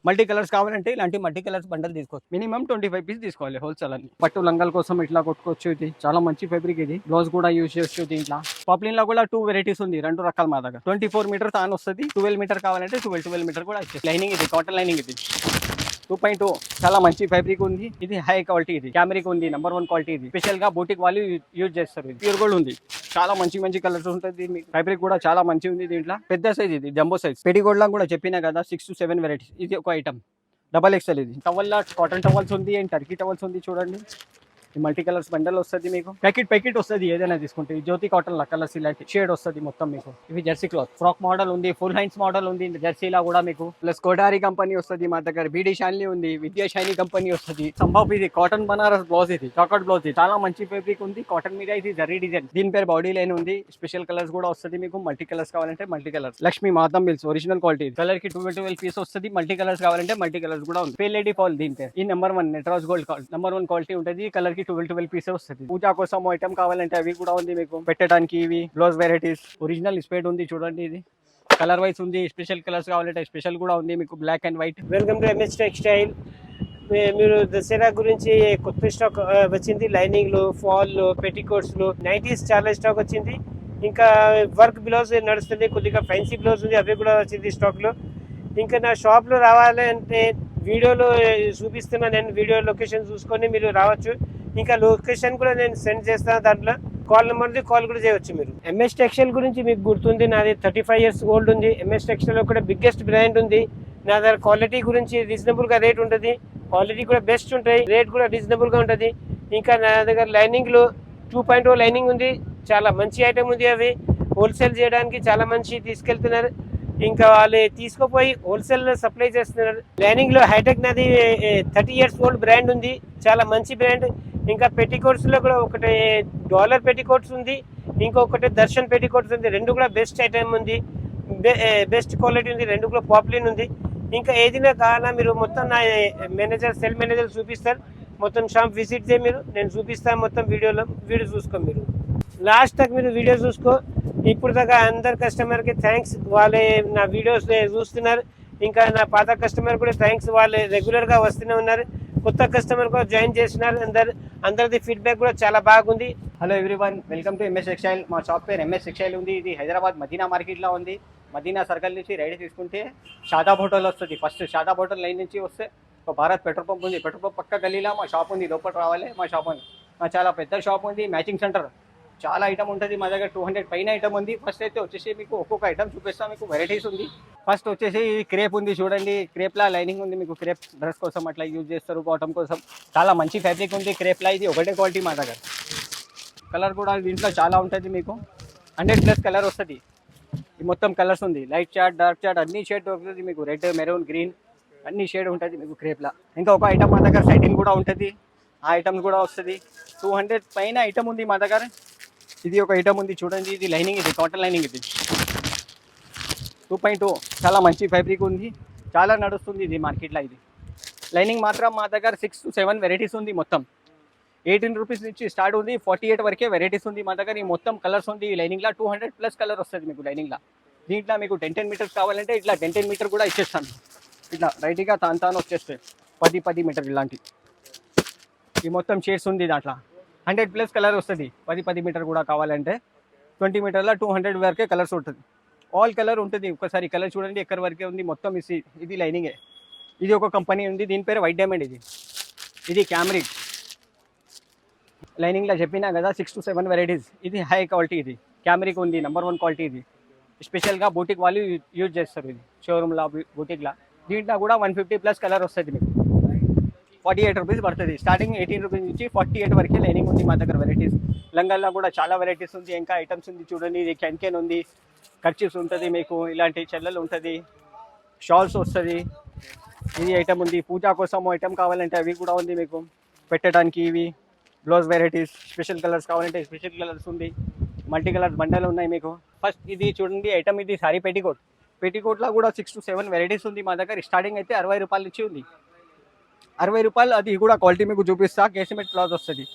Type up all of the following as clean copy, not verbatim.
Multi colours కావాలంటే ఇలాంటి multi colours bundle తీసుకోవచ్చు. మినిమం 25 పీస్ తీసుకోవాలి హోల్సేల్ అని. పట్టు లంగాల కోసం ఇట్లా కొట్టుకోవచ్చు. ఇది చాలా మంచి ఫ్యాబ్రిక్. ఇది బ్లౌజ్ కూడా యూజ్ చేయొచ్చు. దీంట్లో పాప్లిన్ లో కూడా 2 వెరైటీస్ ఉంది, 2 రకాల మా దగ్గర. 24 మీటర్ తాను వస్తుంది, 12 మీటర్ కావాలంటే 12 మీటర్ కూడా వచ్చేసి. లైనింగ్ ఇది కాటన్ లైనింగ్. ఇది 2.2 చాలా మంచి ఫ్యాబ్రిక్ ఉంది. ఇది హై క్వాలిటీ. ఇది క్యామరిక్ ఉంది, నెంబర్ 1 క్వాలిటీ. ఇది స్పెషల్ గా బోటిక్ వాళ్ళు యూజ్ చేస్తారు. ఇది ప్యూర్ గోల్డ్ ఉంది. చాలా మంచి కలర్స్ ఉంటుంది. ఫ్యాబ్రిక్ కూడా చాలా మంచి ఉంది. దీంట్లో పెద్ద సైజ్, ఇది జంబో సైజ్. పెట్టి గోల్డ్ లా కూడా చెప్పినా కదా 6 to 7 వెరైటీస్. ఇది ఒక ఐటమ్ డబల్ ఎక్స్ఎల్. ఇది టవల్ కాటన్ టవల్స్ ఉంది అండ్ టర్కీ టవల్స్ ఉంది. చూడండి మల్టీ కలర్స్ బండల్ వస్తుంది మీకు. ప్యాకెట్ వస్తుంది ఏదైనా తీసుకుంటే. జ్యోతి కాటన్ లా కలర్స్ ఇలాంటి షేడ్ వస్తుంది మొత్తం మీకు. ఇవి జెర్సీ క్లాత్ ఫ్రాక్ మోడల్ ఉంది, ఫుల్ హ్యాండ్స్ మోడల్ ఉంది జెర్సీలా కూడా మీకు. ప్లస్ కోడారి కంపెనీ వస్తుంది మా దగ్గర. బీడీ షాన్లీ ఉంది, విద్యా షైనీ కంపెనీ వస్తుంది. సంభవ్ ఇది కాటన్ బనారస్ బ్లౌజ్. ఇది చాకట్ బ్లౌజ్. ఇది చాలా మంచి ఫ్యాబ్రిక్ ఉంది. కాటన్ మీద ఇది జరీ డిజైన్. దీని పేరు బాడీ లైన్ ఉంది. స్పెషల్ కలర్స్ కూడా వస్తుంది మీకు. మల్టీ కలర్స్ కావాలంటే మల్టీ కలర్స్. లక్ష్మీ మాతం మిల్స్ ఒరిజినల్ క్వాలిటీ. కలర్ కి 12 పీస్ వస్తుంది. మల్టీ కలర్స్ కావాలంటే మల్టీ కలర్స్ కూడా ఉంది. పే లేడీ ఫాల్ దీని పేరు. ఈ నెంబర్ 1 నెట్రాస్ గోల్డ్ నెంబర్ 1 క్వాలిటీ ఉంటుంది. కలర్ కి 12 పీస్ వస్తుంది. పూజా కోసం ఐటమ్ కావాలంటే అవి కూడా ఉంది మీకు పెట్టడానికి. ఇవి బ్లౌజ్ వెరైటీస్. ఒరిజినల్ స్పేడ్ ఉంది చూడండి. ఇది కలర్ వైస్ ఉంది. స్పెషల్ కలర్స్ కావాలంటే స్పెషల్ కూడా ఉంది మీకు, black and white. Welcome to MS textile. మీరు దసరా గురించి కొత్త స్టాక్ వచ్చింది. లైనింగ్లు, ఫాల్లు, పెట్టికోట్స్లు, నైటీస్ చాలా స్టాక్ వచ్చింది. ఇంకా వర్క్ బ్లౌజ్ నడుస్తుంది, కొద్దిగా ఫ్యాన్సీ బ్లౌజ్ ఉంది, అవి కూడా వచ్చింది స్టాక్లో. ఇంకా నా షాప్లో రావాలంటే వీడియోలో చూపిస్తున్నా నేను. వీడియో లొకేషన్ చూసుకొని మీరు రావచ్చు. ఇంకా లొకేషన్ కూడా నేను సెండ్ చేస్తాను. దాంట్లో కాల్ నెంబర్ది కాల్ కూడా చేయవచ్చు మీరు. ఎంఎస్ టెక్స్టైల్ గురించి మీకు గుర్తుంది, నాది 35 years ఓల్డ్ ఉంది. ఎంఎస్ టెక్స్టైల్ కూడా బిగ్గెస్ట్ బ్రాండ్ ఉంది. నా దగ్గర క్వాలిటీ గురించి రీజనబుల్గా రేట్ ఉంటుంది. క్వాలిటీ కూడా బెస్ట్ ఉంటాయి, రేట్ కూడా రీజనబుల్గా ఉంటుంది. ఇంకా నా దగ్గర లైనింగ్లు 2.0 లైనింగ్ ఉంది. చాలా మంచి ఐటమ్ ఉంది. అవి హోల్సేల్ చేయడానికి చాలా మంచి తీసుకెళ్తున్నారు. ఇంకా వాళ్ళు తీసుకుపోయి హోల్సేల్ సప్లై చేస్తున్నారు. లైనింగ్ లో హైటెక్ నాది 30 years ఓల్డ్ బ్రాండ్ ఉంది, చాలా మంచి బ్రాండ్. ఇంకా పెట్టికోట్స్ లో కూడా ఒకటి డాలర్ పెట్టికోట్స్ ఉంది, ఇంకొకటి దర్శన్ పెట్టికోట్స్ ఉంది. రెండు కూడా బెస్ట్ ఐటమ్ ఉంది, బెస్ట్ క్వాలిటీ ఉంది. రెండు కూడా పాపులర్ ఉంది. ఇంకా ఏదైనా కావాలా మీరు మొత్తం నా మేనేజర్, సెల్ మేనేజర్ చూపిస్తారు. మొత్తం షాప్ విజిట్ చేయ మీరు, నేను చూపిస్తాను మొత్తం వీడియో చూసుకో మీరు. లాస్ట్ తక్ మీరు వీడియో చూసుకో. ఇప్పుడు దాకా అందరు కస్టమర్కి థ్యాంక్స్, వాళ్ళే నా వీడియోస్ చూస్తున్నారు. ఇంకా నా పాత కస్టమర్ కూడా థ్యాంక్స్, వాళ్ళు రెగ్యులర్గా వస్తూనే ఉన్నారు. కొత్త కస్టమర్ కూడా జాయిన్ చేస్తున్నారు. అందరిది ఫీడ్బ్యాక్ కూడా చాలా బాగుంది. Hello everyone, welcome to MS textile. మా షాప్ పేరు ఎంఎస్ టెక్స్టైల్ ఉంది. ఇది హైదరాబాద్ మదీనా మార్కెట్లో ఉంది. మదీనా సర్కిల్ నుంచి రైడ్ తీసుకుంటే షాదాబ్ హోటల్ వస్తుంది. ఫస్ట్ షాదాబ్ హోటల్ లైన్ నుంచి వస్తే ఒక భారత్ పెట్రోల్ పంప్ ఉంది. పెట్రోల్ పంప్ పక్క గల్లీలో మా షాప్ ఉంది. లోపల రావాలి మా షాప్ ఉంది. చాలా పెద్ద షాప్ ఉంది. మ్యాచింగ్ సెంటర్ చాలా ఐటమ్ ఉంటుంది మా దగ్గర. 200 పైన ఐటమ్ ఉంది. ఫస్ట్ అయితే వచ్చేసి మీకు ఒక్కొక్క ఐటమ్ చూపిస్తాం. మీకు వెరైటీస్ ఉంది. ఫస్ట్ వచ్చేసి క్రేప్ ఉంది చూడండి. క్రేప్లా లైనింగ్ ఉంది మీకు. క్రేప్ డ్రెస్ కోసం అట్లా యూజ్ చేస్తారు, బాటమ్ కోసం. చాలా మంచి ఫ్యాబ్రిక్ ఉంది క్రేప్లా. ఇది ఒకటే క్వాలిటీ మా దగ్గర. కలర్ కూడా దీంట్లో చాలా ఉంటుంది మీకు. 100+ కలర్ వస్తుంది. ఈ మొత్తం కలర్స్ ఉంది. లైట్ చార్ట్, డార్క్ చార్ట్ అన్ని షేడ్ దొరుకుతుంది మీకు. రెడ్, మెరూన్, గ్రీన్ అన్ని షేడ్ ఉంటుంది మీకు క్రేప్లా. ఇంకా ఒక ఐటమ్ మా దగ్గర సైటింగ్ కూడా ఉంటుంది. ఆ ఐటమ్స్ కూడా వస్తుంది. 200 పైన ఐటమ్ ఉంది మా దగ్గర. ఇది ఒక ఐటమ్ ఉంది చూడండి. ఇది లైనింగ్, ఇది కాటన్ లైనింగ్. ఇది 2.2 చాలా మంచి ఫ్యాబ్రిక్ ఉంది. చాలా నడుస్తుంది ఇది మార్కెట్లో. ఇది లైనింగ్ మాత్రం మా దగ్గర 6 to 7 వెరైటీస్ ఉంది. మొత్తం 18 రూపీస్ నుంచి స్టార్ట్ ఉంది. 48 వరకే వెరైటీస్ ఉంది మా దగ్గర. ఈ మొత్తం కలర్స్ ఉంది. ఈ లైనింగ్లో 200+ కలర్ వస్తుంది మీకు లైనింగ్లో. దీంట్లో మీకు 10 మీటర్స్ కావాలంటే ఇట్లా 10 మీటర్ కూడా ఇచ్చేస్తాను. ఇట్లా రైట్గా తాను వచ్చేస్తాయి 10 మీటర్ ఇలాంటి. ఈ మొత్తం షేడ్స్ ఉంది దాంట్లో. 100+ కలర్ వస్తుంది. 10 మీటర్ కూడా కావాలంటే 20 మీటర్లో 200 వరకే కలర్స్ ఉంటుంది. ఆల్ కలర్ ఉంటుంది. ఒకసారి కలర్ చూడండి ఎక్కడి వరకే ఉంది మొత్తం. ఇది లైనింగే. ఇది ఒక కంపెనీ ఉంది, దీని పేరు వైట్ డైమండ్. ఇది క్యామరిక్ లైనింగ్లో చెప్పినా కదా 6 to 7 వెరైటీస్. ఇది హై క్వాలిటీ. ఇది క్యామరిక్ ఉంది, నెంబర్ 1 క్వాలిటీ. ఇది స్పెషల్గా బూటిక్ వాళ్ళు యూజ్ చేస్తారు. ఇది షోరూమ్లో, బూటిక్లో. దీంట్లో కూడా 150+ కలర్ వస్తుంది మీకు. 48 రూపీస్ పడుతుంది. స్టార్టింగ్ 18 రూపీస్ నుంచి 48 వరకే లైనింగ్ ఉంది మా దగ్గర వెరైటీస్. లంగాల్లో కూడా చాలా వెరైటీస్ ఉంది. ఇంకా ఐటమ్స్ ఉంది చూడండి. ఇది కెన్ ఉంది, కర్చీఫ్స్ ఉంటుంది మీకు. ఇలాంటి చెల్లెలు ఉంటుంది, షాల్స్ వస్తుంది. ఇది ఐటమ్ ఉంది. పూజా కోసం ఐటమ్ కావాలంటే అవి కూడా ఉంది మీకు పెట్టడానికి. ఇవి బ్లౌజ్ వెరైటీస్. స్పెషల్ కలర్స్ కావాలంటే స్పెషల్ కలర్స్ ఉంది. మల్టీ కలర్స్ బండలు ఉన్నాయి మీకు. ఫస్ట్ ఇది చూడండి ఐటమ్. ఇది సారీ పెట్టికోట్. పెట్టికోట్లో కూడా 6 to 7 వెరైటీస్ ఉంది మా దగ్గర. స్టార్టింగ్ అయితే 60 రూపాయల నుంచి ఉంది. 60 రూపాయలు. అది కూడా క్వాలిటీ మీకు చూపిస్తా. కేసిమెట్ క్లాత్ వస్తుంది.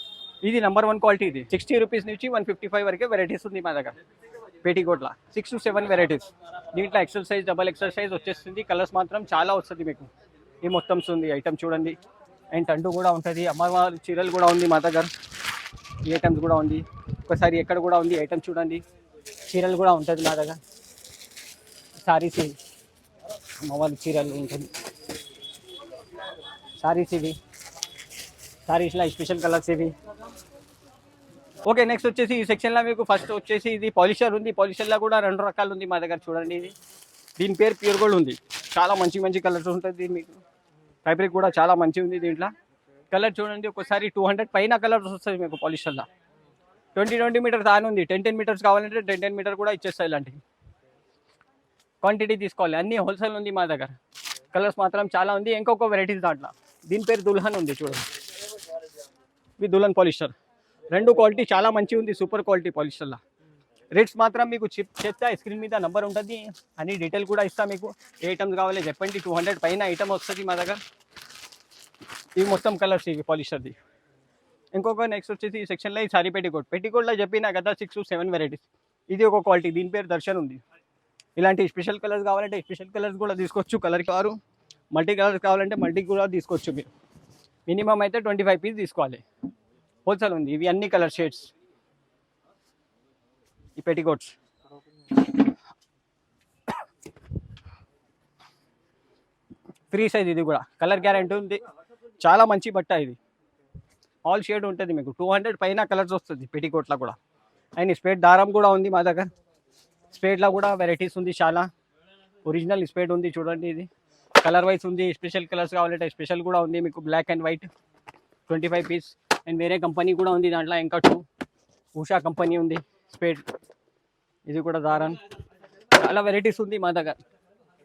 ఇది నెంబర్ 1 క్వాలిటీ. ఇది 60 రూపీస్ నుంచి 155 వరకే వెరైటీస్ ఉంది మా దగ్గర పేటీకోట్ల. 6 to 7 వెరైటీస్. దీంట్లో XL size, double XL size వచ్చేస్తుంది. కలర్స్ మాత్రం చాలా వస్తుంది మీకు. ఈ మొత్తం ఉంది ఐటమ్ చూడండి. అండ్ టంటు కూడా ఉంటుంది, అమ్మవారి చీరలు కూడా ఉంది మా దగ్గర. ఈ ఐటమ్స్ కూడా ఉంది. ఒకసారి ఎక్కడ కూడా ఉంది ఐటమ్ చూడండి. చీరలు కూడా ఉంటుంది మా దగ్గర. సారీస్ అమ్మవారి చీరలు ఉంటుంది. సారీస్ ఇవి, సారీస్లో స్పెషల్ కలర్స్ ఇవి. ఓకే, నెక్స్ట్ వచ్చేసి ఈ సెక్షన్లో మీకు ఫస్ట్ వచ్చేసి ఇది పాలిషర్ ఉంది. పాలిషర్లో కూడా 2 రకాలు ఉంది మా దగ్గర చూడండి. ఇది దీని పేరు ప్యూర్ గోల్డ్ ఉంది. చాలా మంచి మంచి కలర్స్ ఉంటుంది. మీకు ఫ్యాబ్రిక్ కూడా చాలా మంచిగా ఉంది. దీంట్లో కలర్ చూడండి, ఒకసారి 200 పైన కలర్స్ వస్తాయి మీకు పాలిషర్లో. 20 మీటర్స్ ఆన్ ఉంది. 10 మీటర్స్ కావాలంటే 10 మీటర్ కూడా ఇచ్చేస్తాయి. ఇలాంటివి క్వాంటిటీ తీసుకోవాలి. అన్నీ హోల్సేల్ ఉంది మా దగ్గర. కలర్స్ మాత్రం చాలా ఉంది. ఇంకొక వెరైటీస్ దాంట్లో దీని పేరు దుల్హన్ ఉంది చూడండి. ఇది దుల్హన్ పాలిషర్. 2 క్వాలిటీ చాలా మంచిగా ఉంది. Super quality పాలిషర్లో. రేట్స్ మాత్రం మీకు చెప్తా, స్క్రీన్ మీద నెంబర్ ఉంటుంది. అన్ని డీటెయిల్ కూడా ఇస్తా. మీకు ఏ ఐటమ్స్ కావాలి చెప్పండి. 200 పైన ఐటమ్ వస్తుంది మా దగ్గర. ఇవి మొత్తం కలర్స్ ఇవి పాలిషర్ది. ఇంకొక నెక్స్ట్ వచ్చేసి ఈ సెక్షన్లో ఈ సారీ పెట్టికోట్. పెట్టికోట్లో చెప్పినా కదా 6 to 7 వెరైటీస్. ఇది ఒక క్వాలిటీ. దీని పేరు దర్శన్ ఉంది. ఇలాంటి స్పెషల్ కలర్స్ కావాలంటే స్పెషల్ కలర్స్ కూడా తీసుకోవచ్చు. కలర్ కారు మల్టీ కలర్స్ కావాలంటే మల్టీ కూడా తీసుకోవచ్చు. మీరు మినిమం అయితే 25 పీస్ తీసుకోవాలి. హోల్సేల్ ఉంది. ఇవి అన్ని కలర్ షేడ్స్. ఈ పెట్టికోట్స్ ఫ్రీ సైజ్. ఇది కూడా కలర్ గ్యారెంటీ ఉంది. చాలా మంచి బట్ట ఇది. ఆల్ షేడ్ ఉంటుంది మీకు. 200 పైన కలర్స్ వస్తుంది పెట్టికోట్లో కూడా. అండ్ స్పేడ్ దారం కూడా ఉంది మా దగ్గర. స్పేడ్లో కూడా వెరైటీస్ ఉంది చాలా. ఒరిజినల్ స్పేడ్ ఉంది చూడండి. ఇది కలర్ వైజ్ ఉంది. స్పెషల్ కలర్స్ కావాలంటే స్పెషల్ కూడా ఉంది మీకు. Black and white 25 piece. And వేరే కంపెనీ కూడా ఉంది దాంట్లో. ఇంకా 2 ఉషా కంపెనీ ఉంది స్పేడ్. ఇది కూడా దారం. చాలా వెరైటీస్ ఉంది మా దగ్గర.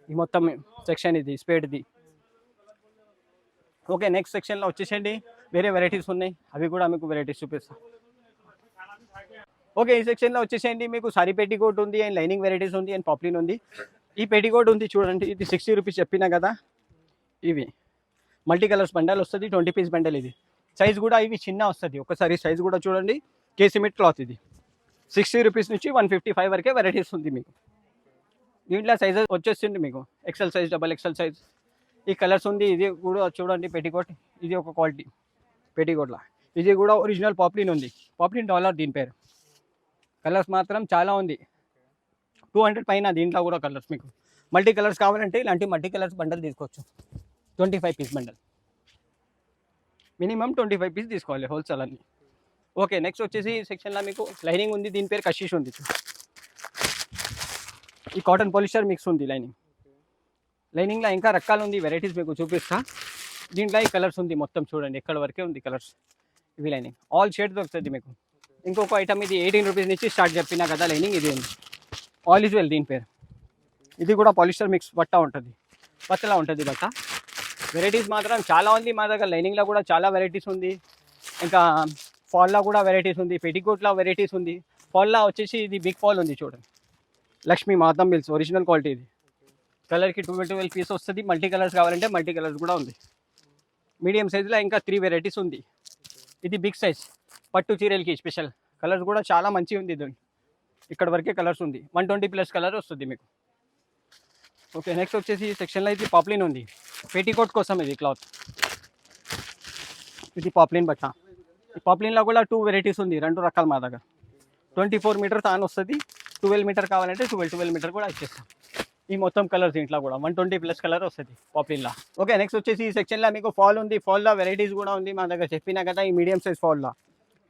ఈ మొత్తం సెక్షన్ ఇది స్పేడ్ది. ఓకే, నెక్స్ట్ సెక్షన్లో వచ్చేసండి. వేరే వెరైటీస్ ఉన్నాయి, అవి కూడా మీకు వెరైటీస్ చూపిస్తాను. ఓకే, ఈ సెక్షన్లో వచ్చేసేయండి. మీకు సారీ పెట్టికోట్ ఉంది. అండ్ లైనింగ్ వెరైటీస్ ఉంది. అండ్ పాప్లిన్ ఉంది. ఈ పెట్టికోట్ ఉంది చూడండి. ఇది 60 రూపీస్ చెప్పినా కదా. ఇవి మల్టీ కలర్స్ బండల్ వస్తుంది. 20 పీస్ బండల్. ఇది సైజ్ కూడా ఇవి చిన్న వస్తుంది. ఒకసారి సైజ్ కూడా చూడండి. కేసిమెట్ క్లాత్. ఇది 60 రూపీస్ నుంచి 155 వరకే వెరైటీస్ ఉంది మీకు. దీంట్లో సైజెస్ వచ్చేస్తుంది మీకు. XL size, double XL size. ఈ కలర్స్ ఉంది. ఇది కూడా చూడండి పెట్టికోట్. ఇది ఒక క్వాలిటీ పెట్టికోట్లో. ఇది కూడా ఒరిజినల్ పాప్లిన్ ఉంది. పాప్లిన్ డాలర్ దీని పేరు. కలర్స్ మాత్రం చాలా ఉంది. 200 పైన దీంట్లో కూడా కలర్స్ మీకు. మల్టీ కలర్స్ కావాలంటే ఇలాంటి మల్టీ కలర్స్ బండల్ తీసుకోవచ్చు. 25 పీస్ బండల్. మినిమం 25 పీస్ తీసుకోవాలి హోల్సేల్ అన్ని. ఓకే, నెక్స్ట్ వచ్చేసి ఈ సెక్షన్లో మీకు లైనింగ్ ఉంది. దీని పేరు కషిష్ ఉంది. ఈ కాటన్ పాలిషర్ మిక్స్ ఉంది లైనింగ్. లైనింగ్లో ఇంకా రకాలు ఉంది. వెరైటీస్ మీకు చూపిస్తా. దీంట్లో ఈ కలర్స్ ఉంది మొత్తం చూడండి. ఎక్కడ వరకే ఉంది కలర్స్. ఇవి లైనింగ్ ఆల్ షేడ్ దొరుకుతుంది మీకు. ఇంకొక ఐటమ్ ఇది 18 రూపీస్ నుంచి స్టార్ట్ చెప్పినా కదా లైనింగ్. ఇది ఉంది ఆల్ ఈజ్ వెల్ దీని పేరు. ఇది కూడా పాలిస్టర్ మిక్స్ బట్ట ఉంటుంది. పచ్చలా ఉంటుంది బట్ట. వెరైటీస్ మాత్రం చాలా ఉంది మా దగ్గర. లైనింగ్లో కూడా చాలా వెరైటీస్ ఉంది. ఇంకా ఫాల్లో కూడా వెరైటీస్ ఉంది. పెట్టికోట్లో వెరైటీస్ ఉంది. ఫాల్లో వచ్చేసి ఇది బిగ్ ఫాల్ ఉంది చూడండి. లక్ష్మీ మాతం మిల్స్ ఒరిజినల్ క్వాలిటీ. ఇది కలర్కి 12 పీస్ వస్తుంది. మల్టీ కలర్స్ కావాలంటే మల్టీ కలర్స్ కూడా ఉంది. మీడియం సైజులో ఇంకా 3 వెరైటీస్ ఉంది. ఇది బిగ్ సైజ్ పట్టు చీరలకి స్పెషల్. కలర్స్ కూడా చాలా మంచిగా ఉంది. ఇది ఇక్కడ వరకే కలర్స్ ఉంది. 120+ కలర్ వస్తుంది మీకు. ఓకే, నెక్స్ట్ వచ్చేసి ఈ సెక్షన్లో ఇది పాప్లిన్ ఉంది. పెట్టికోట్ కోసం ఇది క్లాత్. ఇది పాప్లిన్ బట్ట. ఈ పాప్లిన్లో కూడా 2 వెరైటీస్ ఉంది. 2 రకాలు మా దగ్గర. 24 మీటర్స్ ఆన్ వస్తుంది. 12 మీటర్ కావాలంటే 12 మీటర్ కూడా ఇచ్చేస్తాం. ఈ మొత్తం కలర్స్ దీంట్లో కూడా 120+ కలర్ వస్తుంది పాప్లిన్లో. ఓకే, నెక్స్ట్ వచ్చేసి ఈ సెక్షన్లో మీకు ఫాల్ ఉంది. ఫాల్లో వెరైటీస్ కూడా ఉంది మా దగ్గర. చెప్పినా కదా ఈ మీడియం సైజ్ ఫాల్లో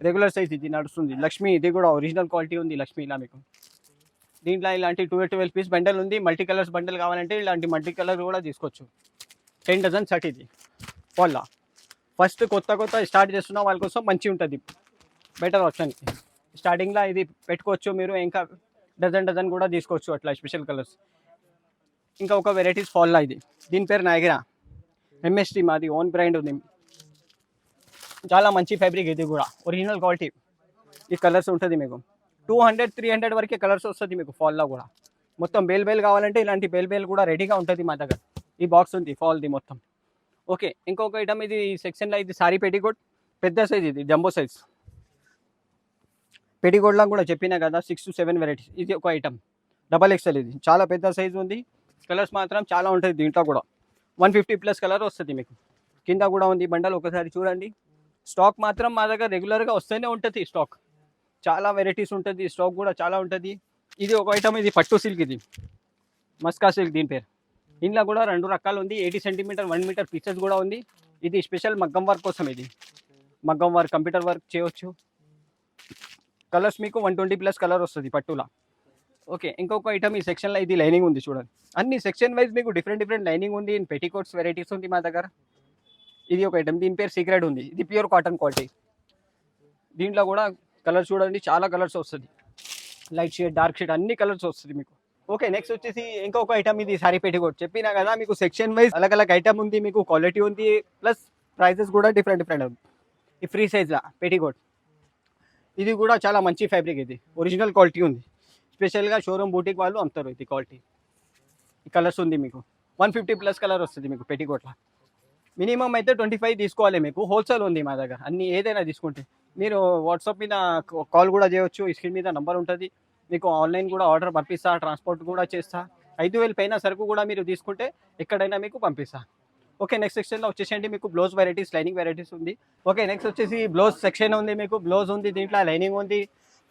రెగ్యులర్ సైజ్ ఇది నడుస్తుంది. లక్ష్మీ ఇది కూడా ఒరిజినల్ క్వాలిటీ ఉంది లక్ష్మీలా మీకు. దీంట్లో ఇలాంటి 12 పీస్ బండల్ ఉంది. మల్టీ కలర్స్ బండల్ కావాలంటే ఇలాంటి మల్టీ కలర్ కూడా తీసుకోవచ్చు. 10 డజన్ సెట్ ఇది ఫాల్లో. ఫస్ట్ కొత్త స్టార్ట్ చేస్తున్న వాళ్ళ కోసం మంచిగా ఉంటుంది. Better option. స్టార్టింగ్లో ఇది పెట్టుకోవచ్చు మీరు. ఇంకా డజన్ కూడా తీసుకోవచ్చు అట్లా స్పెషల్ కలర్స్. ఇంకా ఒక వెరైటీస్ ఫాల్లో ఇది. దీని పేరు నాయగిరా. ఎంఎస్టీ మాది ఓన్ బ్రాండ్ ఉంది. చాలా మంచి ఫ్యాబ్రిక్. ఇది కూడా ఒరిజినల్ క్వాలిటీ. ఈ కలర్స్ ఉంటుంది మీకు. 200-300 వరకే కలర్స్ వస్తుంది మీకు ఫాల్లో కూడా. మొత్తం బేల్ కావాలంటే ఇలాంటి బేల్ కూడా రెడీగా ఉంటుంది మా దగ్గర. ఈ బాక్స్ ఉంది ఫాల్ది మొత్తం. ఓకే, ఇంకొక ఐటమ్ ఇది ఈ సెక్షన్లో. ఇది సారీ పెట్టికోట్ పెద్ద సైజ్. ఇది జంబో సైజ్ పెట్టికోట్లో కూడా చెప్పినా కదా 6 to 7 వెరైటీస్. ఇది ఒక ఐటమ్ డబల్ ఎక్స్ఎల్. ఇది చాలా పెద్ద సైజ్ ఉంది. కలర్స్ మాత్రం చాలా ఉంటుంది దీంట్లో కూడా. 150+ కలర్ వస్తుంది మీకు. కింద కూడా ఉంది బండల్, ఒకసారి చూడండి. స్టాక్ మాత్రం మా దగ్గర రెగ్యులర్గా వస్తూనే ఉంటుంది. స్టాక్ చాలా వెరైటీస్ ఉంటుంది, స్టాక్ కూడా చాలా ఉంటుంది. ఇది ఒక ఐటమ్, ఇది పట్టు సిల్క్, ఇది మస్కా సిల్క్ దీని పేరు. ఇంట్లో కూడా 2 రకాలు ఉంది, 80 సెంటీమీటర్ 1 మీటర్ పీసెస్ కూడా ఉంది. ఇది స్పెషల్ మగ్గం వర్క్ కోసం, ఇది మగ్గం వర్క్, కంప్యూటర్ వర్క్ చేయవచ్చు. కలర్స్ మీకు 120+ కలర్ వస్తుంది పట్టులా. ఓకే, ఇంకొక ఐటమ్ ఈ సెక్షన్లో, ఇది లైనింగ్ ఉంది చూడండి. అన్ని సెక్షన్ వైజ్ మీకు డిఫరెంట్ లైనింగ్ ఉంది. ఇన్ పెట్టికోట్స్ వెరైటీస్ ఉంది మా దగ్గర. ఇది ఒక ఐటమ్, దీని పేరు సీక్రెట్ ఉంది. ఇది ప్యూర్ కాటన్ క్వాలిటీ. దీంట్లో కూడా కలర్స్ చూడండి, చాలా కలర్స్ వస్తుంది. లైట్ షేడ్, డార్క్ షేడ్, అన్ని కలర్స్ వస్తుంది మీకు. ఓకే, నెక్స్ట్ వచ్చేసి ఇంకొక ఐటమ్, ఇది సారీ పెట్టికోట్. చెప్పినా కదా మీకు సెక్షన్ వైజ్ అలగ్ ఐటమ్ ఉంది, మీకు క్వాలిటీ ఉంది, ప్లస్ ప్రైజెస్ కూడా డిఫరెంట్ ఉంది. ఈ ఫ్రీ సైజ్లా పెట్టికోట్, ఇది కూడా చాలా మంచి ఫ్యాబ్రిక్, ఇది ఒరిజినల్ క్వాలిటీ ఉంది. స్పెషల్గా షోరూమ్ బూటిక్ వాళ్ళు అమ్ముతారు ఇది క్వాలిటీ. ఈ కలర్స్ ఉంది మీకు 150+ కలర్ వస్తుంది మీకు పెట్టికోట్లా. మినిమం అయితే 25 తీసుకోవాలి మీకు. హోల్సేల్ ఉంది మా దగ్గర, అన్ని ఏదైనా తీసుకుంటే. మీరు వాట్సాప్ మీద కాల్ కూడా చేయవచ్చు, స్క్రీన్ మీద నంబర్ ఉంటుంది. మీకు ఆన్లైన్ కూడా ఆర్డర్ పంపిస్తా, ట్రాన్స్పోర్ట్ కూడా చేస్తా. 5,000 పైన సరుకు కూడా మీరు తీసుకుంటే ఎక్కడైనా మీకు పంపిస్తా. ఓకే, నెక్స్ట్ సెక్షన్లో వచ్చేసండి మీకు బ్లౌజ్ వెరైటీస్, లైనింగ్ వెరైటీస్ ఉంది. ఓకే, నెక్స్ట్ వచ్చేసి బ్లౌజ్ సెక్షన్ ఉంది మీకు. బ్లౌజ్ ఉంది, దీంట్లో లైనింగ్ ఉంది.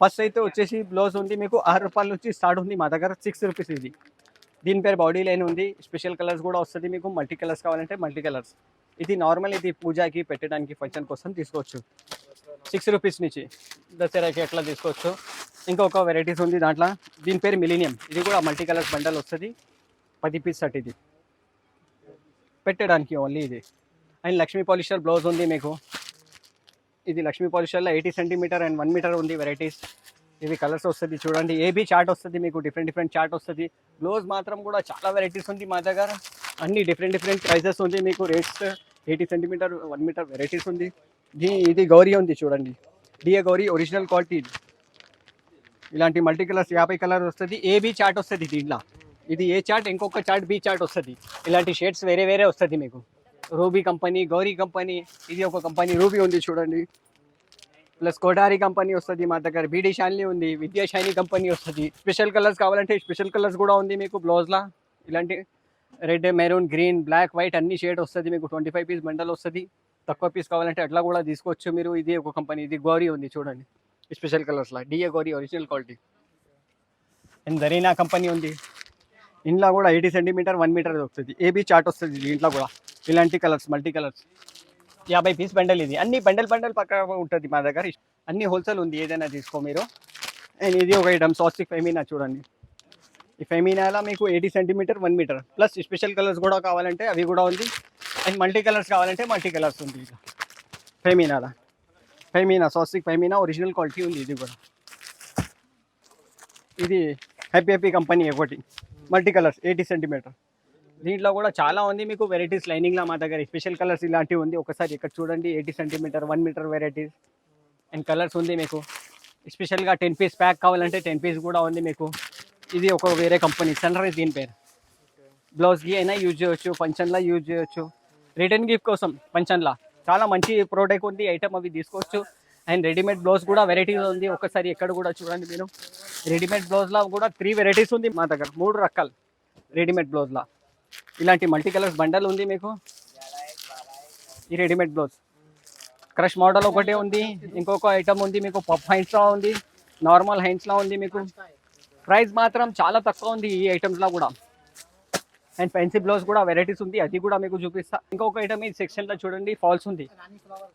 ఫస్ట్ అయితే వచ్చేసి బ్లౌజ్ ఉంది మీకు 6 రూపాయల నుంచి స్టార్ట్ ఉంది మా దగ్గర. 6 రూపీస్ ఇది. దీని పేరు బాడీ లైన్ ఉంది. స్పెషల్ కలర్స్ కూడా వస్తుంది మీకు. మల్టీ కలర్స్ కావాలంటే మల్టీ కలర్స్. ఇది నార్మల్, ఇది పూజకి పెట్టడానికి ఫంక్షన్ కోసం తీసుకోవచ్చు. 6 రూపీస్ నుంచి దసరాకి అట్లా తీసుకోవచ్చు. ఇంకొక వెరైటీస్ ఉంది దాంట్లో, దీని పేరు మిలీనియం. ఇది కూడా మల్టీ కలర్స్ బండల్ వస్తుంది. 10 పీస్ సెట్ ఇది పెట్టడానికి ఓన్లీ ఇది. అండ్ లక్ష్మీ పాలిస్టర్ బ్లౌజ్ ఉంది మీకు. ఇది లక్ష్మీ పాలిస్టర్లో 80 సెంటీమీటర్ అండ్ 1 మీటర్ ఉంది వెరైటీస్. ఇవి కలర్స్ వస్తుంది చూడండి. ఏబీ చార్ట్ వస్తుంది మీకు, డిఫరెంట్ చార్ట్ వస్తుంది. బ్లౌజ్ మాత్రం కూడా చాలా వెరైటీస్ ఉంది మా దగ్గర. అన్ని డిఫరెంట్ ప్రైజెస్ ఉంది మీకు. రేట్స్ 80 సెంటీమీటర్ 1 మీటర్ వెరైటీస్ ఉంది. ఇది గౌరీ ఉంది చూడండి, డిఏ గౌరీ ఒరిజినల్ క్వాలిటీ. ఇలాంటి మల్టీ కలర్స్ 50 కలర్ వస్తుంది. ఏబీ చార్ట్ వస్తుంది దీంట్లో. ఇది ఏ చార్ట్, ఇంకొక చార్ట్ బి చార్ట్ వస్తుంది. ఇలాంటి షేడ్స్ వేరే వస్తుంది మీకు. రూబీ కంపెనీ, గౌరీ కంపెనీ, ఇది ఒక కంపెనీ రూబీ ఉంది చూడండి. ప్లస్ కోటారి కంపెనీ వస్తుంది మా దగ్గర. బీడీ షాన్లీ ఉంది, విద్యా షైనీ కంపెనీ వస్తుంది. స్పెషల్ కలర్స్ కావాలంటే స్పెషల్ కలర్స్ కూడా ఉంది మీకు బ్లౌజ్లా. ఇలాంటి red, maroon, green, black, white అన్ని షేడ్ వస్తుంది మీకు. 25 పీస్ బండల్ వస్తుంది. తక్కువ పీస్ కావాలంటే అట్లా కూడా తీసుకోవచ్చు మీరు. ఇది ఒక కంపెనీ, ఇది గౌరీ ఉంది చూడండి. స్పెషల్ కలర్స్లా డిఏ గౌరీ ఒరిజినల్ క్వాలిటీ. అండ్ జరీనా కంపెనీ ఉంది. ఇంట్లో కూడా 80 సెంటీమీటర్ 1 మీటర్ వస్తుంది. ఏబీ చార్ట్ వస్తుంది దీంట్లో కూడా. ఇలాంటి colours, multi colours 50 piece bundle. ఇది అన్ని బండల్ పక్క ఉంటుంది మా దగ్గర. అన్ని హోల్సేల్ ఉంది, ఏదైనా తీసుకో మీరు. అండ్ ఇది ఒక ఐటమ్ సాస్టిక్ ఫెమినా చూడండి. ఈ ఫెమినాలో మీకు 80 centimetre 1 metre plus special colours కూడా కావాలంటే అవి కూడా ఉంది. అండ్ మల్టీ కలర్స్ కావాలంటే మల్టీ కలర్స్ ఉంది. ఇట్లా ఫెమినా సాస్టిక్ ఫెమినా ఒరిజినల్ క్వాలిటీ ఉంది. ఇది కూడా ఇది హ్యాపీ కంపెనీ ఒకటి, మల్టీ కలర్స్ 80 సెంటీమీటర్. దీంట్లో కూడా చాలా ఉంది మీకు వెరైటీస్ లైనింగ్లో మా దగ్గర. స్పెషల్ కలర్స్ ఇలాంటివి ఉంది. ఒకసారి ఇక్కడ చూడండి, 80 centimetre 1 metre varieties and colours ఉంది మీకు. స్పెషల్గా 10 పీస్ ప్యాక్ కావాలంటే 10 పీస్ కూడా ఉంది మీకు. ఇది ఒక వేరే కంపెనీ సన్ రైజ్ దీని పేరు. బ్లౌజ్కి అయినా యూజ్ చేయవచ్చు, ఫంక్షన్లా యూజ్ చేయవచ్చు. రిటర్న్ గిఫ్ట్ కోసం ఫంక్షన్లా చాలా మంచి ప్రోడక్ట్ ఉంది, ఐటమ్ అవి తీసుకోవచ్చు. అండ్ రెడీమేడ్ బ్లౌజ్ కూడా వెరైటీస్ ఉంది. ఒకసారి ఎక్కడ కూడా చూడండి మీరు. రెడీమేడ్ బ్లౌజ్లో కూడా 3 వెరైటీస్ ఉంది మా దగ్గర. 3 రకాలు రెడీమేడ్ బ్లౌజ్లో. ఇలాంటి మల్టీ కలర్స్ బండల్ ఉంది మీకు. ఈ రెడీమేడ్ బ్లౌజ్ క్రష్ మోడల్ ఒకటే ఉంది. ఇంకొక ఐటమ్ ఉంది మీకు, పఫ్ హ్యాండ్స్లో ఉంది, నార్మల్ హ్యాండ్స్లో ఉంది మీకు. ప్రైస్ మాత్రం చాలా తక్కువ ఉంది ఈ ఐటమ్స్లో కూడా. అండ్ ఫ్యాన్సీ బ్లౌజ్ కూడా వెరైటీస్ ఉంది, అది కూడా మీకు చూపిస్తా. ఇంకొక ఐటమ్ ఈ సెక్షన్లో చూడండి, ఫాల్స్ ఉంది.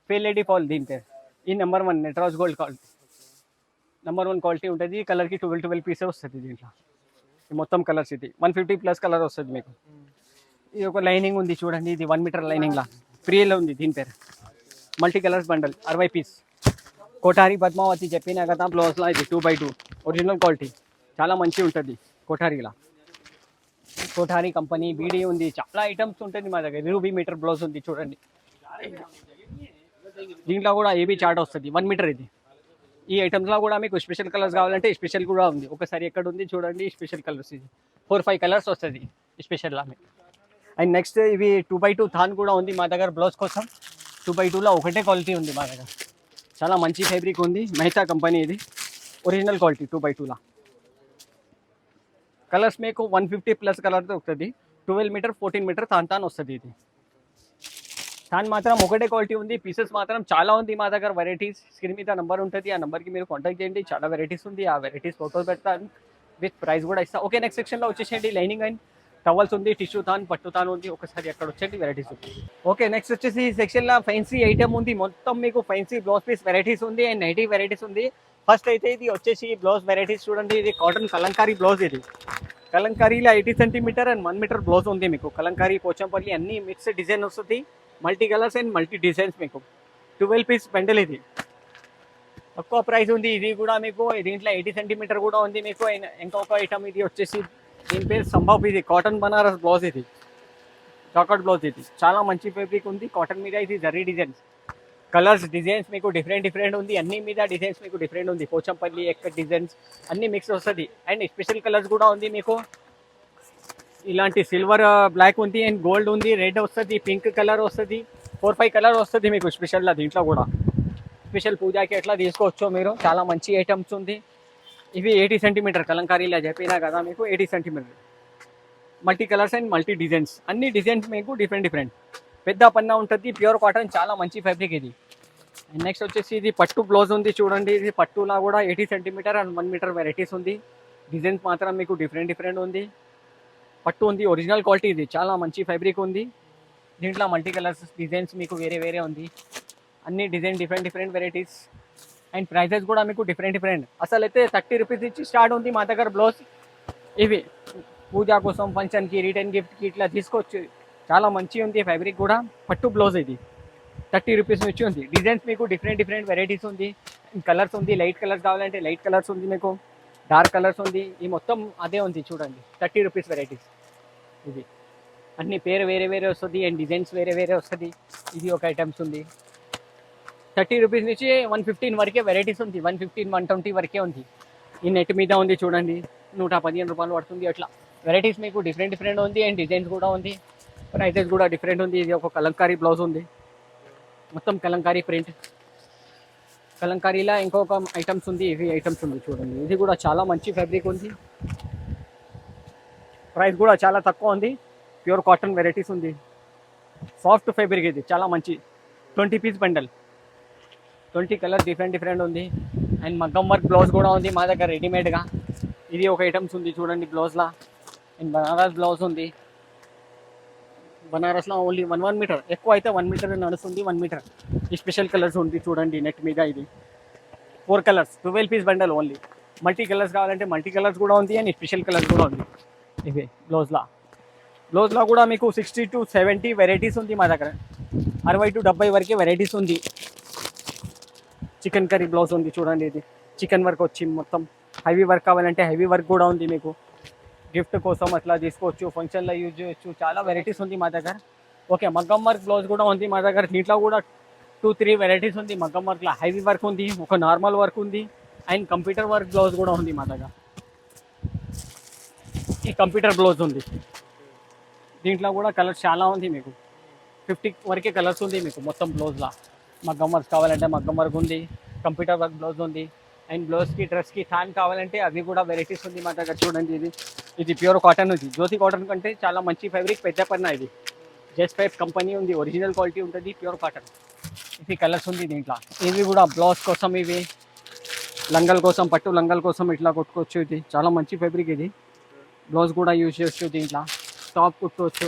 ఫేల్ లేడీ ఫాల్ దీని పేరు. ఈ నెంబర్ 1 నెట్రాజ్ గోల్డ్ క్వాలిటీ, నెంబర్ 1 క్వాలిటీ ఉంటుంది. ఈ కలర్కి 12 పీసే వస్తుంది దీంట్లో. ఈ మొత్తం కలర్స్ ఇది 150+ కలర్ వస్తుంది మీకు. ఇది ఒక లైనింగ్ ఉంది చూడండి, ఇది 1 మీటర్ లైనింగ్లా ఫ్రీలో ఉంది. దీని పేరు multi colours bundle 60 piece. Kothari Padmavati చెప్పినా కదా బ్లౌజ్లో. ఇది 2x2 ఒరిజినల్ క్వాలిటీ, చాలా మంచిగా ఉంటుంది కోఠారిలా. కోఠారి కంపెనీ, బీడీ ఉంది, చాలా ఐటమ్స్ ఉంటుంది మా దగ్గర. రూబీ మీటర్ బ్లౌజ్ ఉంది చూడండి. దీంట్లో కూడా ఏబీ చార్ట్ వస్తుంది 1 మీటర్ ఇది. ఈ ఐటమ్స్లో కూడా మీకు స్పెషల్ కలర్స్ కావాలంటే స్పెషల్ కూడా ఉంది. ఒకసారి ఎక్కడ ఉంది చూడండి, స్పెషల్ కలర్స్ ఇది 4-5 కలర్స్ వస్తుంది స్పెషల్లా మీకు. అండ్ నెక్స్ట్ ఇవి 2x2 థాన్ కూడా ఉంది మా దగ్గర బ్లౌజ్ కోసం. 2x2లో ఒకటే క్వాలిటీ ఉంది మా దగ్గర. చాలా మంచి ఫ్యాబ్రిక్ ఉంది, మెహతా కంపెనీ ఇది ఒరిజినల్ క్వాలిటీ 2x2లా. కలర్స్ మీకు 150+ కలర్ దొరుకుతుంది. 12 మీటర్ 14 మీటర్ తాన్ వస్తుంది ఇది. తాన్ మాత్రం ఒకటే క్వాలిటీ ఉంది, పీసెస్ మాత్రం చాలా ఉంది మా దగ్గర వెరైటీస్. స్క్రీన్ మీద నెంబర్ ఉంటుంది, ఆ నెంబర్కి మీరు కాంటాక్ట్ చేయండి. చాలా వెరైటీస్ ఉంది, ఆ వెరైటీస్ ఫోటోస్ పెడతాను, విత్ ప్రైస్ కూడా ఇస్తాను. ఓకే, నెక్స్ట్ సెక్షన్లో వచ్చేసేయండి. లైనింగ్ అండ్ టవల్స్ ఉంది, టిష్యూ తాన్, పట్టు తాన్ ఉంది. ఒకసారి అక్కడ వచ్చేది వెరైటీస్ ఉంది. ఓకే, నెక్స్ట్ వచ్చేసి ఈ సెక్షన్లో ఫ్యాన్సీ ఐటమ్ ఉంది. మొత్తం మీకు ఫ్యాన్సీ బ్లౌజ్ పీస్ వెరైటీస్ ఉంది అండ్ నైటీ వెరైటీస్ ఉంది. ఫస్ట్ అయితే ఇది వచ్చేసి బ్లౌజ్ వెరైటీస్ చూడండి. ఇది కాటన్ కలంకారీ బ్లౌజ్. ఇది కలంకారీలో 80 సెంటీమీటర్ అండ్ 1 మీటర్ బ్లౌజ్ ఉంది మీకు. కలంకారీ, పోచంపల్లి అన్ని మిక్స్డ్ డిజైన్ వస్తుంది, multi colours and multi designs మీకు. 12 పీస్ బండిల్ ఇది. తక్కువ ప్రైస్ ఉంది. ఇది కూడా మీకు దీంట్లో 80 సెంటీమీటర్ కూడా ఉంది మీకు. ఇంకొక ఐటమ్ ఇది వచ్చేసి దీని పేరు సంభవ్. ఇది కాటన్ బనారస్ బ్లౌజ్. ఇది జాకెట్ బ్లౌజ్. ఇది చాలా మంచి ఫ్యాబ్రిక్ ఉంది. కాటన్ మీద ఇది జరీ డిజైన్స్, కలర్స్ డిజైన్స్ మీకు డిఫరెంట్ ఉంది. అన్ని మీద డిజైన్స్ మీకు డిఫరెంట్ ఉంది. పోచంపల్లి ఎక్క డిజైన్స్ అన్ని మిక్స్ వస్తుంది. అండ్ స్పెషల్ కలర్స్ కూడా ఉంది మీకు. ఇలాంటి సిల్వర్, బ్లాక్ ఉంది అండ్ గోల్డ్ ఉంది, రెడ్ వస్తుంది, పింక్ కలర్ వస్తుంది, 4-5 కలర్ వస్తుంది మీకు స్పెషల్గా. దీంట్లో కూడా స్పెషల్ పూజకి ఎట్లా తీసుకోవచ్చో మీరు. చాలా మంచి ఐటమ్స్ ఉంది. ఇవి 80 సెంటీమీటర్ కలంకారీలా చెప్పినా కదా మీకు. 80 centimetre multi colours and multi designs. అన్ని డిజైన్స్ మీకు డిఫరెంట్. పెద్ద పన్నా ఉంటుంది, ప్యూర్ కాటన్, చాలా మంచి ఫ్యాబ్రిక్ ఇది. అండ్ నెక్స్ట్ వచ్చేసి ఇది పట్టు బ్లౌజ్ ఉంది చూడండి. ఇది పట్టులా కూడా 80 సెంటీమీటర్ అండ్ 1 మీటర్ వెరైటీస్ ఉంది. డిజైన్స్ మాత్రం మీకు డిఫరెంట్ ఉంది. పట్టు ఉంది, ఒరిజినల్ క్వాలిటీ. ఇది చాలా మంచి ఫ్యాబ్రిక్ ఉంది. దీంట్లో మల్టీ కలర్స్ డిజైన్స్ మీకు వేరే ఉంది. అన్ని design different varieties and prices కూడా మీకు డిఫరెంట్. అసలు అయితే 30 రూపీస్ ఇచ్చి స్టార్ట్ ఉంది మా దగ్గర బ్లౌజ్. ఇవి పూజ కోసం, ఫంక్షన్కి, రిటర్న్ గిఫ్ట్కి ఇట్లా తీసుకోవచ్చు. చాలా మంచి ఉంది ఫ్యాబ్రిక్ కూడా. పట్టు బ్లౌజ్ ఇది 30 రూపీస్ నుంచి ఉంది. డిజైన్స్ మీకు డిఫరెంట్ వెరైటీస్ ఉంది. కలర్స్ ఉంది. లైట్ కలర్స్ కావాలంటే లైట్ కలర్స్ ఉంది మీకు, డార్క్ కలర్స్ ఉంది. ఈ మొత్తం అదే ఉంది చూడండి. 30 రూపీస్ వెరైటీస్. ఇది అన్ని పేరు వేరే వస్తుంది అండ్ డిజైన్స్ వేరే వస్తుంది. ఇది ఒక ఐటమ్స్ ఉంది. 30 రూపీస్ నుంచి 115 వరకే వెరైటీస్ ఉంది. 115, 120 వరకే ఉంది. ఈ నెట్ మీద ఉంది చూడండి, 115 రూపాయలు పడుతుంది. అట్లా వెరైటీస్ మీకు డిఫరెంట్ ఉంది అండ్ డిజైన్స్ కూడా ఉంది. ప్రైజెస్ కూడా డిఫరెంట్ ఉంది. ఇది ఒక కలంకారీ బ్లౌజ్ ఉంది, మొత్తం కలంకారీ ప్రింట్. కలంకారీలా ఇంకొక ఐటమ్స్ ఉంది. ఇవి ఐటమ్స్ ఉంది చూడండి. ఇది కూడా చాలా మంచి ఫ్యాబ్రిక్ ఉంది. ప్రైస్ కూడా చాలా తక్కువ ఉంది. ప్యూర్ కాటన్ వెరైటీస్ ఉంది. సాఫ్ట్ ఫ్యాబ్రిక్ ఇది, చాలా మంచి. 20 పీస్ బండల్, 20 కలర్ డిఫరెంట్ ఉంది. అండ్ మగ్గం వర్క్ బ్లౌజ్ కూడా ఉంది మా దగ్గర రెడీమేడ్గా. ఇది ఒక ఐటమ్స్ ఉంది చూడండి బ్లౌజ్లా. అండ్ బనారస్ బ్లౌజ్ ఉంది. బనారస్లో ఓన్లీ 1 మీటర్, ఎక్కువ అయితే 1 మీటర్ నడుస్తుంది. 1 మీటర్ ఈ స్పెషల్ కలర్స్ ఉంది చూడండి నెట్ మీద. ఇది 4 colours, 12 piece bundle only. Multi colours కావాలంటే మల్టీ కలర్స్ కూడా ఉంది అండ్ స్పెషల్ కలర్స్ కూడా ఉంది. ఇవి బ్లౌజ్లో కూడా మీకు 60 to 70 వెరైటీస్ ఉంది మా దగ్గర. 60 to 70 వరకే వెరైటీస్ ఉంది. చికెన్ కర్రీ బ్లౌజ్ ఉంది చూడండి. ఇది చికెన్ వర్క్ వచ్చి మొత్తం. హెవీ వర్క్ కావాలంటే హెవీ వర్క్ కూడా ఉంది మీకు. గిఫ్ట్ కోసం అట్లా తీసుకోవచ్చు, ఫంక్షన్లో యూజ్ చేయొచ్చు. చాలా వెరైటీస్ ఉంది మా దగ్గర. ఓకే, మగ్గం వర్క్ బ్లౌజ్ కూడా ఉంది మా దగ్గర. దీంట్లో కూడా 2-3 వెరైటీస్ ఉంది. మగ్గం వర్క్లో హెవీ వర్క్ ఉంది, ఒక నార్మల్ వర్క్ ఉంది అండ్ కంప్యూటర్ వర్క్ బ్లౌజ్ కూడా ఉంది మా దగ్గర. ఈ కంప్యూటర్ బ్లౌజ్ ఉంది. దీంట్లో కూడా కలర్స్ చాలా ఉంది మీకు. 50 వరకే కలర్స్ ఉంది మీకు మొత్తం బ్లౌజ్లో. మగ్గం వర్క్ కావాలంటే మగ్గం వర్క్ ఉంది, కంప్యూటర్ వర్క్ బ్లౌజ్ ఉంది. అండ్ బ్లౌజ్కి, డ్రెస్కి థాన్ కావాలంటే అవి కూడా వెరైటీస్ ఉంది మా దగ్గర చూడండి. ఇది ప్యూర్ కాటన్ ఉంది. జ్యోతి కాటన్ కంటే చాలా మంచి ఫ్యాబ్రిక్, పెద్ద పన్న. ఇది జస్ట్ పైప్ కంపెనీ ఉంది, ఒరిజినల్ క్వాలిటీ ఉంటుంది, ప్యూర్ కాటన్. ఇది కలర్స్ ఉంది దీంట్లో. ఇవి కూడా బ్లౌజ్ కోసం, ఇవి లంగల్ కోసం, పట్టు లంగల్ కోసం ఇట్లా కొట్టుకోవచ్చు. ఇది చాలా మంచి ఫ్యాబ్రిక్. ఇది బ్లౌజ్ కూడా యూజ్ చేయొచ్చు. దీంట్లో టాప్ కుట్టుకోవచ్చు.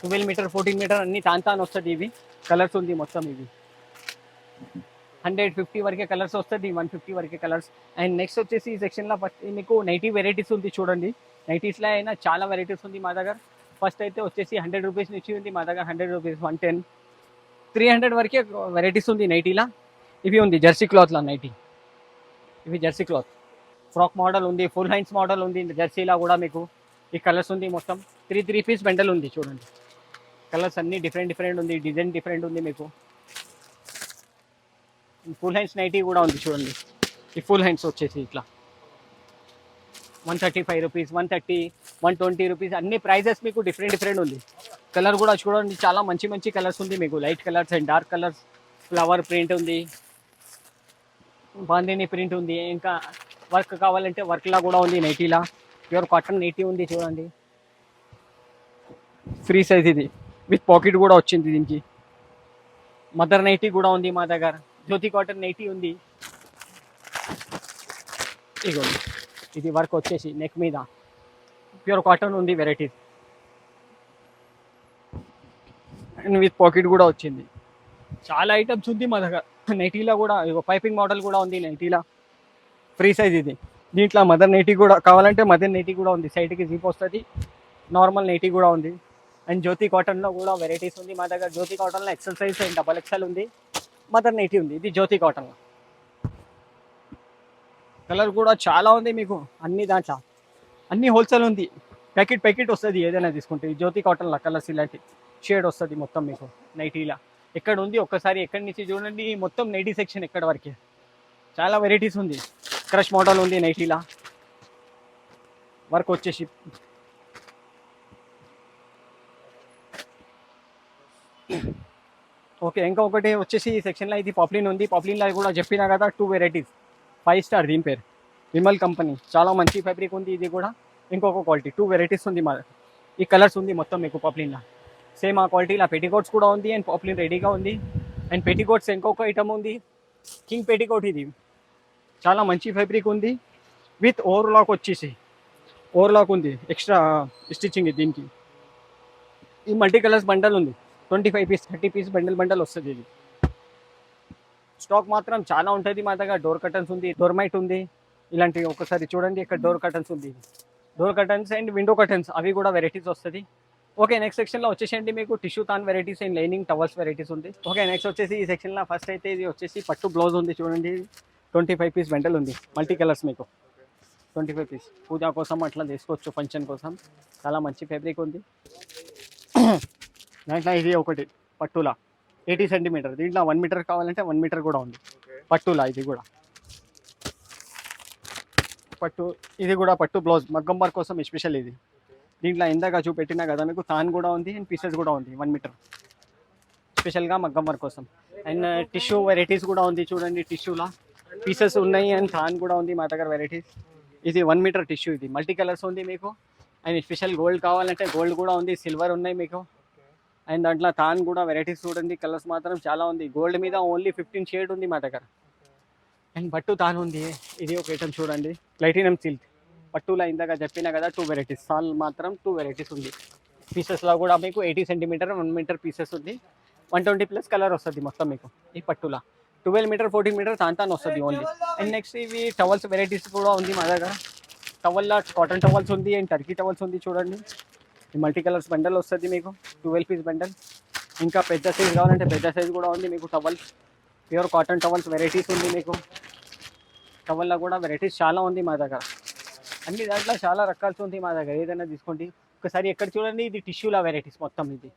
12 మీటర్ 14 మీటర్ అన్ని తాన్ వస్తుంది. ఇవి కలర్స్ ఉంది మొత్తం. ఇవి 150 వరకే కలర్స్ వస్తుంది, 150 వరకే కలర్స్. అండ్ నెక్స్ట్ వచ్చేసి ఈ సెక్షన్లో ఫస్ట్ మీకు నైటీ వెరైటీస్ ఉంది చూడండి. నైటీస్లో అయినా చాలా వెరైటీస్ ఉంది మా దగ్గర. ఫస్ట్ అయితే వచ్చేసి 100 రూపీస్ నుంచి ఉంది మా దగ్గర. 100 రూపీస్, 110, 300 వరకే వెరైటీస్ ఉంది నైటీలా. ఇవి ఉంది జెర్సీ క్లాత్లో నైటీ. ఇవి జెర్సీ క్లాత్ ఫ్రాక్ మోడల్ ఉంది, ఫుల్ హ్యాండ్స్ మోడల్ ఉంది. జెర్సీలా కూడా మీకు ఈ కలర్స్ ఉంది మొత్తం. 3 పీస్ బండల్ ఉంది చూడండి. కలర్స్ అన్నీ డిఫరెంట్ ఉంది, డిజైన్ డిఫరెంట్ ఉంది మీకు. ఫుల్ హ్యాండ్స్ నైటీ కూడా ఉంది చూడండి. ఈ ఫుల్ హ్యాండ్స్ వచ్చేసి ఇట్లా 135 రూపీస్, 130, 120 రూపీస్. అన్ని ప్రైజెస్ మీకు డిఫరెంట్ ఉంది. కలర్ కూడా చూడండి, చాలా మంచి కలర్స్ ఉంది మీకు. Light colours and dark colours, flower print ఉంది, బాందిని ప్రింట్ ఉంది. ఇంకా వర్క్ కావాలంటే వర్క్లా కూడా ఉంది నైటీలా. ప్యూర్ కాటన్ నైటీ ఉంది చూడండి. ఫ్రీ సైజ్ ఇది విత్ పాకెట్ కూడా వచ్చింది దీనికి. మదర్ నైటీ కూడా ఉంది మా దగ్గర. జ్యోతి కాటన్ నైటీ ఉంది. ఇగోండి ఇది వర్క్ వచ్చేసి నెక్ మీద ప్యూర్ కాటన్ ఉంది వెరైటీస్ అండ్ విత్ పాకెట్ కూడా వచ్చింది. చాలా ఐటమ్స్ ఉంది మా దగ్గర. నైటీలో కూడా ఇగో పైపింగ్ మోడల్ కూడా ఉంది నైటీలో. ఫ్రీ సైజ్ ఇది. దీంట్లో మదర్ నైటీ కూడా కావాలంటే మదర్ నైటీ కూడా ఉంది. సైడ్కి జీప్ వస్తుంది. నార్మల్ నైటీ కూడా ఉంది. అండ్ జ్యోతి కాటన్లో కూడా వెరైటీస్ ఉంది మా దగ్గర. జ్యోతి కాటన్లో XL size and double XL ఉంది. మదర్ నైటీ ఉంది. ఇది జ్యోతి కాటన్లో. కలర్ కూడా చాలా ఉంది మీకు. అన్ని దాంట్లో అన్ని హోల్సేల్ ఉంది. ప్యాకెట్ వస్తుంది ఏదైనా తీసుకుంటే. ఈ జ్యోతి కాటన్లో కలర్స్ ఇలాంటి షేడ్ వస్తుంది మొత్తం మీకు నైటీలా. ఎక్కడ ఉంది ఒక్కసారి ఎక్కడి నుంచి చూడండి. మొత్తం నైటీ సెక్షన్ ఎక్కడ వరకే. చాలా వెరైటీస్ ఉంది. క్రష్ మోడల్ ఉంది నైటీలా. వర్క్ వచ్చేసి ఓకే. ఇంకా ఒకటి వచ్చేసి ఈ సెక్షన్లో ఇది పాప్లిన్ ఉంది. పాప్లిన్లో కూడా చెప్పినా కదా 2 వెరైటీస్. 5 స్టార్ దీని పేరు. విమల్ కంపెనీ. చాలా మంచి ఫ్యాబ్రిక్ ఉంది. ఇది కూడా ఇంకొక క్వాలిటీ 2 వెరైటీస్ ఉంది మా. ఈ కలర్స్ ఉంది మొత్తం మీకు పాప్లిన్లో. సేమ్ ఆ క్వాలిటీలో పెటికోట్స్ కూడా ఉంది. అండ్ పాప్లిన్ రెడీగా ఉంది. అండ్ పెటికోట్స్ ఇంకొక ఐటమ్ ఉంది. కింగ్ పెటికోట్ ఇది. చాలా మంచి ఫ్యాబ్రిక్ ఉంది. విత్ ఓవర్లాక్ వచ్చేసి ఓవర్లాక్ ఉంది. ఎక్స్ట్రా స్టిచ్చింగ్ దీనికి. ఈ మల్టీ కలర్స్ బండల్ ఉంది. 25 పీస్ 30 పీస్ బండల్ వస్తుంది ఇది. స్టాక్ మాత్రం చాలా ఉంటుంది మా దగ్గర. డోర్ కర్టన్స్ ఉంది. డోర్మైట్ ఉంది. ఇలాంటివి ఒకసారి చూడండి. ఇక్కడ డోర్ కర్టన్స్ ఉంది. Door curtains and window curtains అవి కూడా వెరైటీస్ వస్తుంది. ఓకే. నెక్స్ట్ సెక్షన్లో వచ్చేసండి మీకు tissue Dhaan varieties and lining towels varieties ఉంది. ఓకే. నెక్స్ట్ వచ్చేసి ఈ సెక్షన్లో ఫస్ట్ అయితే ఇది వచ్చేసి పట్టు బ్లౌజ్ ఉంది చూడండి. 25 పీస్ బండల్ ఉంది. మల్టీ కలర్స్ మీకు 25 పీస్. పూజ కోసం అట్లా తీసుకోవచ్చు. ఫంక్షన్ కోసం చాలా మంచి ఫ్యాబ్రిక్ ఉంది. దాంట్లో ఇది ఒకటి పట్టులా 80 సెంటీమీటర్. దీంట్లో 1 మీటర్ కావాలంటే 1 మీటర్ కూడా ఉంది. పట్టులా ఇది కూడా పట్టు. ఇది కూడా పట్టు బ్లౌజ్ మగ్గం వర్క్ కోసం స్పెషల్ ఇది. దీంట్లో ఇందాక చూపెట్టినా కదా మీకు తాన్ కూడా ఉంది అండ్ పీసెస్ కూడా ఉంది 1 మీటర్ స్పెషల్గా మగ్గం వర్క్ కోసం. అండ్ టిష్యూ వెరైటీస్ కూడా ఉంది చూడండి. టిష్యూలా పీసెస్ ఉన్నాయి అండ్ తాన్ కూడా ఉంది మా దగ్గర వెరైటీస్. ఇది 1 మీటర్ టిష్యూ. ఇది మల్టీ కలర్స్ ఉంది మీకు. అండ్ స్పెషల్ గోల్డ్ కావాలంటే గోల్డ్ కూడా ఉంది. సిల్వర్ ఉన్నాయి మీకు. అండ్ దాంట్లో తాన్ కూడా వెరైటీస్ చూడండి. కలర్స్ మాత్రం చాలా ఉంది. గోల్డ్ మీద ఓన్లీ 15 షేడ్ ఉంది మా దగ్గర. అండ్ పట్టు తాన్ ఉంది. ఇది ఒక ఐటమ్ చూడండి. ప్లైటినం సిల్క్ పట్టులా ఇందాక చెప్పినా కదా 2 వెరైటీస్. సాల్ మాత్రం 2 వెరైటీస్ ఉంది. పీసెస్లో కూడా మీకు 80 సెంటీమీటర్ 1 మీటర్ పీసెస్ ఉంది. 120 ప్లస్ కలర్ వస్తుంది మొత్తం మీకు ఈ పట్టులా. 12 మీటర్ 14 మీటర్ తాన్ వస్తుంది ఓన్లీ. అండ్ నెక్స్ట్ ఇవి టవల్స్ వెరైటీస్ కూడా ఉంది మా దగ్గర. టవల్లో కాటన్ టవల్స్ ఉంది అండ్ టర్కీ టవల్స్ ఉంది చూడండి. ఈ మల్టీ కలర్స్ బండల్ వస్తుంది మీకు 12 పీస్ బండల్. ఇంకా పెద్ద సైజ్ కావాలంటే పెద్ద సైజ్ కూడా ఉంది మీకు. Towels pure cotton towels varieties ఉంది మీకు. టవల్లో కూడా వెరైటీస్ చాలా ఉంది మా దగ్గర. అన్ని దాంట్లో చాలా రకాల్సి ఉంది మా దగ్గర. ఏదైనా తీసుకోండి ఒకసారి. ఎక్కడ చూడండి. ఇది టిష్యూలా వెరైటీస్ మొత్తం. ఇది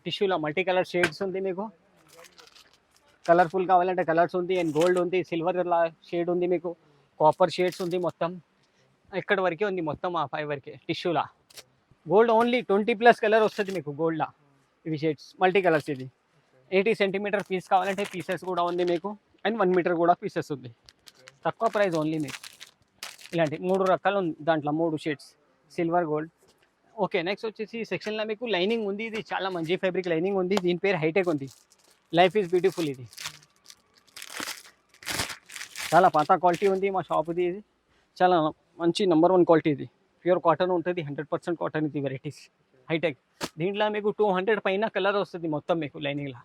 టిష్యూలో మల్టీ కలర్ షేడ్స్ ఉంది మీకు. కలర్ఫుల్ కావాలంటే కలర్స్ ఉంది. అండ్ గోల్డ్ ఉంది. సిల్వర్ షేడ్ ఉంది మీకు. కాపర్ షేడ్స్ ఉంది మొత్తం. ఎక్కడి వరకే ఉంది మొత్తం ఆ 5 వరకే టిష్యూలా. గోల్డ్ ఓన్లీ 20 ప్లస్ కలర్ వస్తుంది మీకు గోల్డ్లా. ఇవి షేడ్స్ మల్టీ కలర్స్. ఇది 80 సెంటీమీటర్ పీస్ కావాలంటే పీసెస్ కూడా ఉంది మీకు. అండ్ 1 మీటర్ కూడా పీసెస్ ఉంది. తక్కువ ప్రైస్ ఓన్లీ మీకు. ఇలాంటి 3 రకాలు ఉంది దాంట్లో. 3 shades silver gold. Okay. Next వచ్చేసి ఈ సెక్షన్లో మీకు లైనింగ్ ఉంది. ఇది చాలా మంచి ఫ్యాబ్రిక్ లైనింగ్ ఉంది. దీని పేరు హైటెక్ ఉంది. Life is beautiful. ఇది చాలా పాత క్వాలిటీ ఉంది మా షాప్ది. ఇది చాలా మంచి నెంబర్ 1 క్వాలిటీ. ఇది ప్యూర్ కాటన్ ఉంటుంది. 100% కాటన్ ఇది వెరైటీస్ హైటెక్. దీంట్లో మీకు 200 పైన కలర్ వస్తుంది మొత్తం మీకు లైనింగ్లో.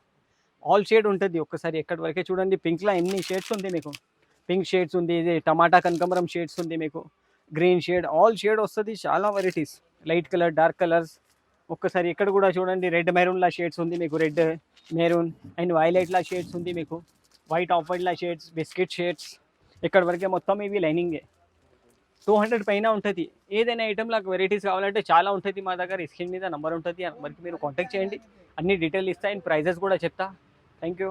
ఆల్ షేడ్ ఉంటుంది. ఒక్కసారి ఎక్కడి వరకే చూడండి. పింక్లో ఎన్ని షేడ్స్ ఉంది మీకు. పింక్ షేడ్స్ ఉంది. ఇది టమాటా కనకాంబరం షేడ్స్ ఉంది మీకు. గ్రీన్ షేడ్ ఆల్ షేడ్ వస్తుంది. చాలా varieties light colour dark colours. ఒక్కసారి ఇక్కడ కూడా చూడండి. రెడ్ మెరూన్లా షేడ్స్ ఉంది మీకు. రెడ్ మెరూన్ అండ్ వైలెట్లా షేడ్స్ ఉంది మీకు. White of Vaitla shades biscuit shades. ఇక్కడ వరకే మొత్తం ఇవి లైనింగే. 200 పైన ఉంటుంది. ఏదైనా ఐటెంలో వెరైటీస్ కావాలంటే చాలా ఉంటుంది మా దగ్గర. స్క్రీన్ మీద నెంబర్ ఉంటుంది. ఆ నెంబర్కి మీరు కాంటాక్ట్ చేయండి. అన్ని డీటెయిల్ ఇస్తాయి. అండ్ ప్రైజెస్ కూడా చెప్తా. Thank you.